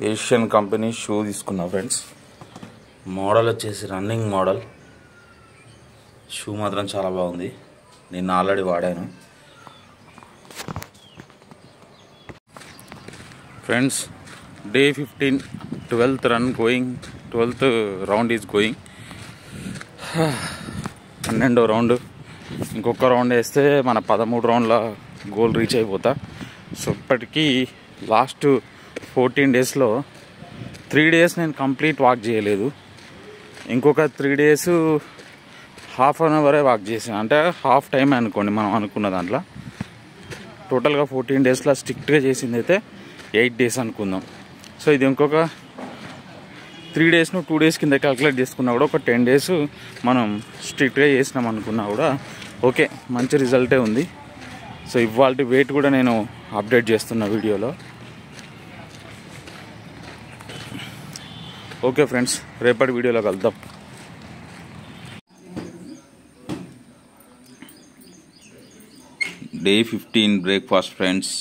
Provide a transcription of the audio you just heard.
Asian company shoe తీసుకున్నా friends. Model వచ్చేసి running model. Shoe మాత్రం చాలా బాగుంది. నేను ఆల్రెడీ వాడాను friends. Day 15 12th run going, 12th round is going. 12వ రౌండ్. ఇంకొక రౌండ్ వేస్తే మన 13 రౌండ్ల గోల్ రీచ్ అయిపోతా. సో ఇప్పటికీ లాస్ట్ 14 డేస్లో 3 డేస్ నేను కంప్లీట్ వాక్ చేయలేదు. ఇంకొక 3 డేస్ హాఫ్ అన్ అవరే వాక్ చేసాను, అంటే హాఫ్ టైం అనుకోండి మనం అనుకున్న దాంట్లో. టోటల్గా 14 డేస్లో స్ట్రిక్ట్గా చేసింది అయితే 8 డేస్ అనుకుందాం. సో ఇది ఇంకొక 3 డేస్ను 2 డేస్ కింద క్యాలిక్యులేట్ చేసుకున్నా కూడా ఒక 10 డేస్ మనం స్ట్రిక్ట్గా చేసినాం అనుకున్నా కూడా ఓకే, మంచి రిజల్టే ఉంది. సో ఇవాళ వెయిట్ కూడా నేను అప్డేట్ చేస్తున్న వీడియోలో. ఓకే ఫ్రెండ్స్, రేపటి వీడియోలో కలుద్దాం. Day 15 breakfast friends.